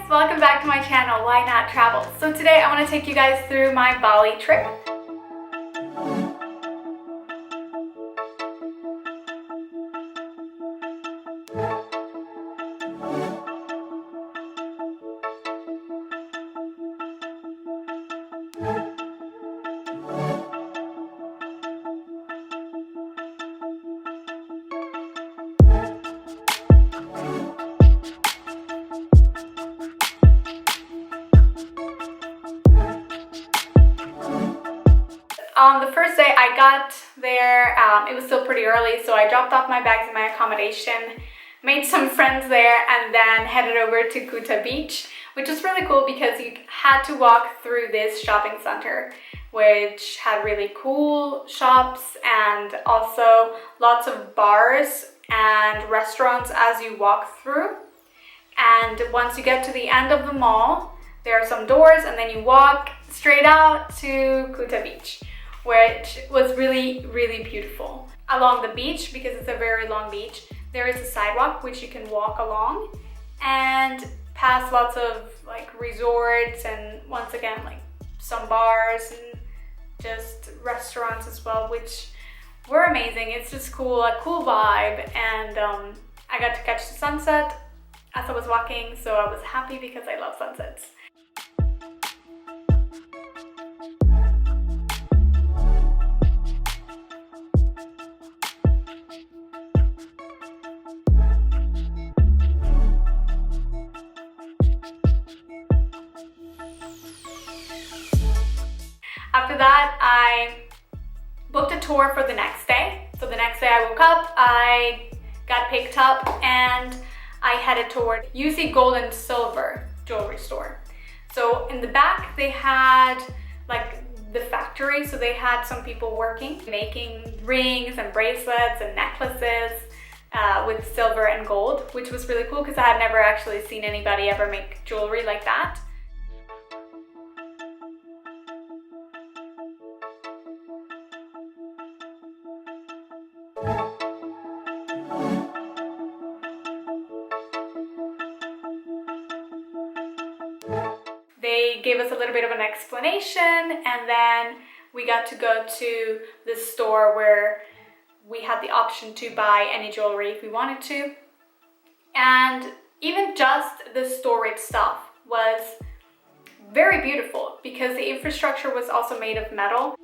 welcome back to my channel, Why Not Travel. So today I want to take you guys through my Bali trip. On the first day I got there, it was still pretty early, so I dropped off my bags in my accommodation, made some friends there, and then headed over to Kuta Beach, which was really cool because you had to walk through this shopping center, which had really cool shops and also lots of bars and restaurants as you walk through. And once you get to the end of the mall, there are some doors, and then you walk straight out to Kuta Beach, which was really beautiful. Along the beach, because it's a very long beach, there is a sidewalk which you can walk along and past lots of like resorts and once again like some bars and just restaurants as well, which were amazing. It's just cool, a cool vibe, and I got to catch the sunset as I was walking, so I was happy because I love sunsets. After that, I booked a tour for the next day. So the next day I woke up, I got picked up, and I headed toward UC Gold and Silver jewelry store. So in the back they had like the factory, so they had some people working, making rings and bracelets and necklaces with silver and gold, which was really cool because I had never actually seen anybody ever make jewelry like that. They gave us a little bit of an explanation, and then we got to go to the store where we had the option to buy any jewelry if we wanted to. And even just the store itself was very beautiful because the infrastructure was also made of metal.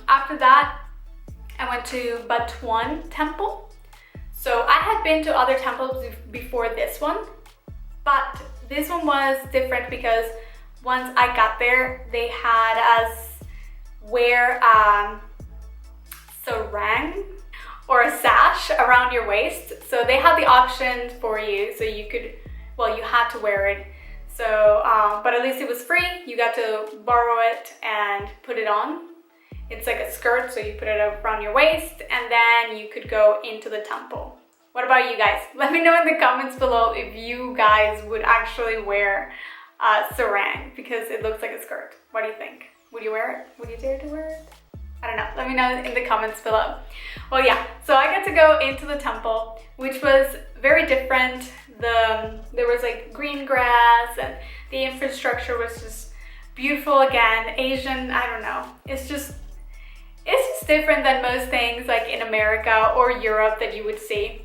After that, I went to Batuan Temple. So I had been to other temples before this one, but this one was different because once I got there, they had us wear a sarong or a sash around your waist. So they had the option for you, so you could, well, you had to wear it. So, but at least it was free. You got to borrow it and put it on. It's like a skirt, so you put it around your waist, and then you could go into the temple. What about you guys? Let me know in the comments below if you guys would actually wear a sarong, because it looks like a skirt. What do you think? Would you wear it? Would you dare to wear it? I don't know. Let me know in the comments below. Well, yeah, so I got to go into the temple, which was very different. There was like green grass, and the infrastructure was just beautiful again. Asian, I don't know. It's just different than most things like in America or Europe that you would see.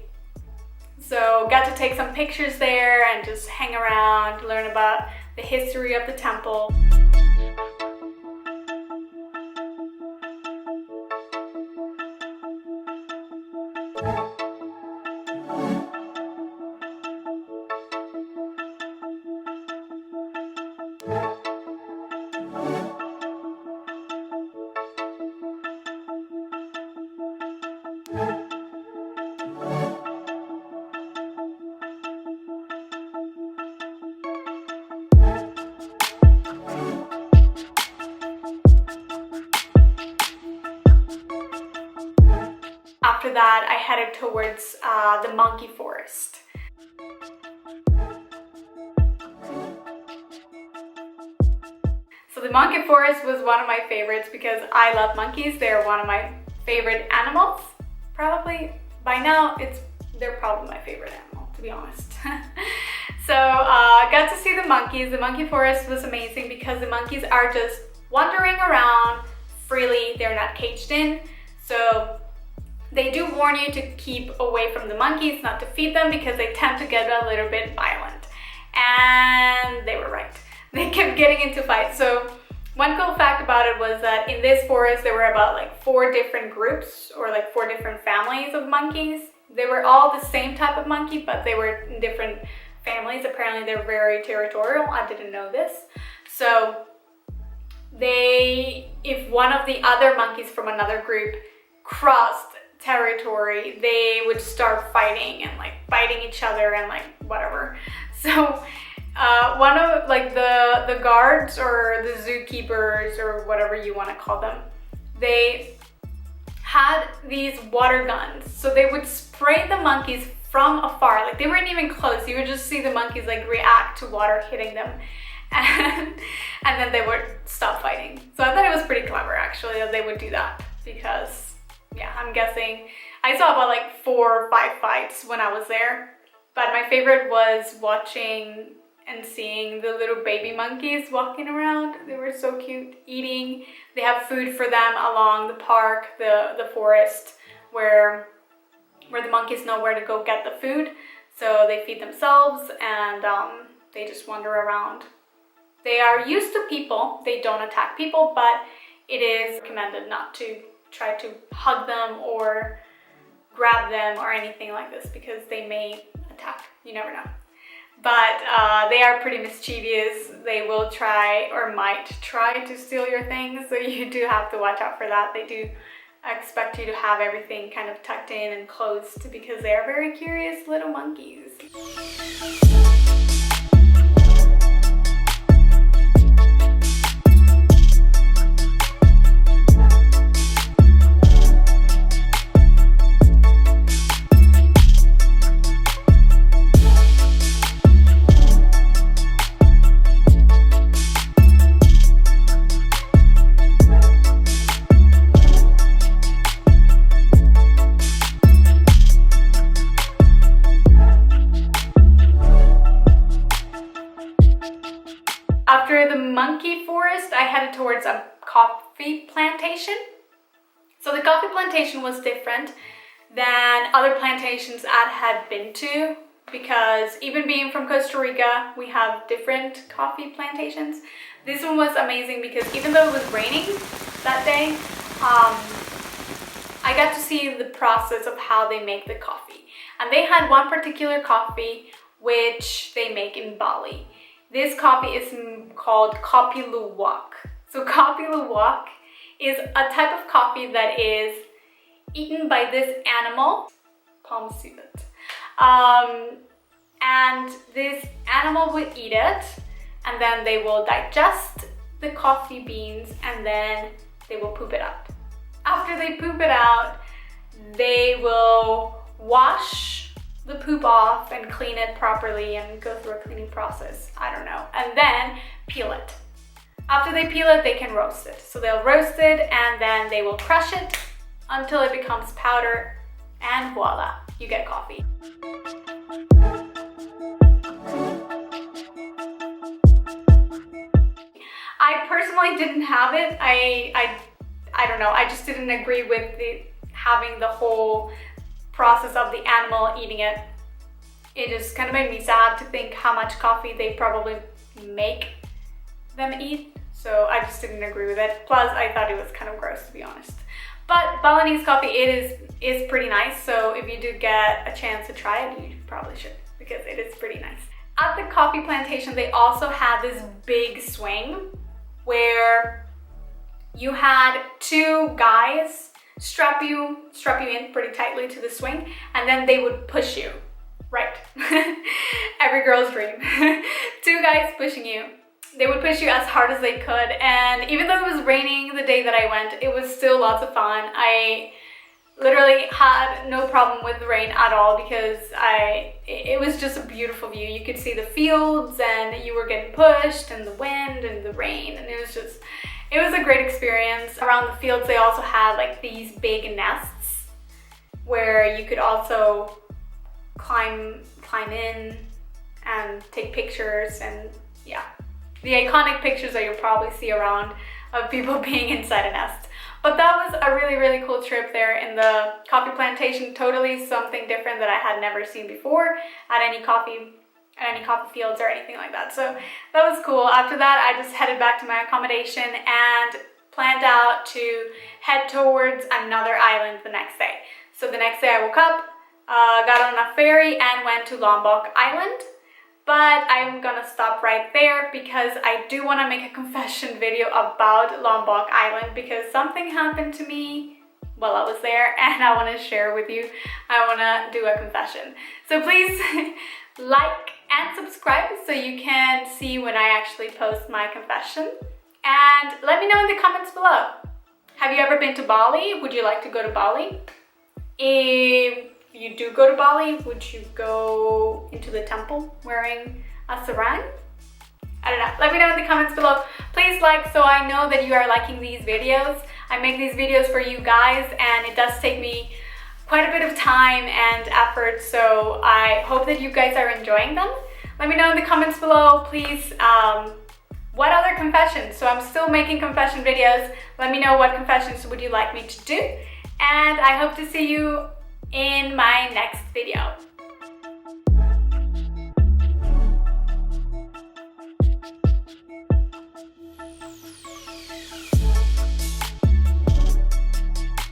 So got to take some pictures there and just hang around, learn about the history of the temple. after that, I headed towards the monkey forest. So the monkey forest was one of my favorites because I love monkeys. They're one of my favorite animals. Probably by now, they're probably my favorite animal, to be honest. So I got to see the monkeys. The monkey forest was amazing because the monkeys are just wandering around freely. They're not caged in. So they do warn you to keep away from the monkeys, not to feed them, because they tend to get a little bit violent. And they were right. They kept getting into fights. So one cool fact about it was that in this forest, there were about like 4 different groups, or like 4 different families of monkeys. They were all the same type of monkey, but they were in different families. Apparently they're very territorial. I didn't know this. So if one of the other monkeys from another group crossed territory, they would start fighting and like biting each other and like whatever. So one of like the guards or the zookeepers or whatever you want to call them, they had these water guns. So they would spray the monkeys from afar. Like they weren't even close. You would just see the monkeys like react to water hitting them. And then they would stop fighting. So I thought it was pretty clever actually that they would do that, because yeah, I'm guessing I saw about like 4 or 5 fights when I was there. But my favorite was watching and seeing the little baby monkeys walking around. They were so cute, eating. They have food for them along the park, the forest, where the monkeys know where to go get the food. So they feed themselves and they just wander around. They are used to people. They don't attack people, but it is recommended not to try to hug them or grab them or anything like this, because they may attack. You never know. But they are pretty mischievous. They will try or might try to steal your things, so you do have to watch out for that. They do expect you to have everything kind of tucked in and closed, because they are very curious little monkeys. After the monkey forest, I headed towards a coffee plantation. So the coffee plantation was different than other plantations I had been to, because even being from Costa Rica, we have different coffee plantations. This one was amazing because even though it was raining that day, I got to see the process of how they make the coffee. And they had one particular coffee which they make in Bali. This coffee is called kopi luwak. So kopi luwak is a type of coffee that is eaten by this animal, palm civet. And this animal would eat it, and then they will digest the coffee beans, and then they will poop it out. After they poop it out, they will wash the poop off and clean it properly and go through a cleaning process. I don't know. And then peel it. After they peel it, they can roast it. So they'll roast it and then they will crush it until it becomes powder, and voila, you get coffee. I personally didn't have it. I don't know. I just didn't agree with having the whole process of the animal eating it. It just kind of made me sad to think how much coffee they probably make them eat. So I just didn't agree with it. Plus, I thought it was kind of gross, to be honest. But Balinese coffee, it is pretty nice. So if you do get a chance to try it, you probably should, because it is pretty nice. At the coffee plantation, they also had this big swing where you had 2 guys strap you in pretty tightly to the swing, and then they would push you. Right. Every girl's dream. 2 guys pushing you. They would push you as hard as they could, and even though it was raining the day that I went, it was still lots of fun. I literally had no problem with the rain at all because it was just a beautiful view. You could see the fields and you were getting pushed and the wind and the rain, and it was a great experience. Around the fields they also had like these big nests where you could also climb in and take pictures, and yeah, the iconic pictures that you'll probably see around of people being inside a nest. But that was a really cool trip there in the coffee plantation. Totally something different that I had never seen before at any coffee fields or anything like that. So that was cool. After that, I just headed back to my accommodation and planned out to head towards another island the next day. So the next day I woke up, got on a ferry and went to Lombok Island. But I'm gonna stop right there because I do want to make a confession video about Lombok Island because something happened to me while I was there and I want to share with you. I want to do a confession. So please like and subscribe so you can see when I actually post my confession. And let me know in the comments below. Have you ever been to Bali? Would you like to go to Bali? If you do go to Bali, would you go into the temple wearing a sarong? I don't know. Let me know in the comments below. Please like so I know that you are liking these videos. I make these videos for you guys and it does take me quite a bit of time and effort, so I hope that you guys are enjoying them. Let me know in the comments below, please, what other confessions? So I'm still making confession videos. Let me know what confessions would you like me to do. And I hope to see you in my next video.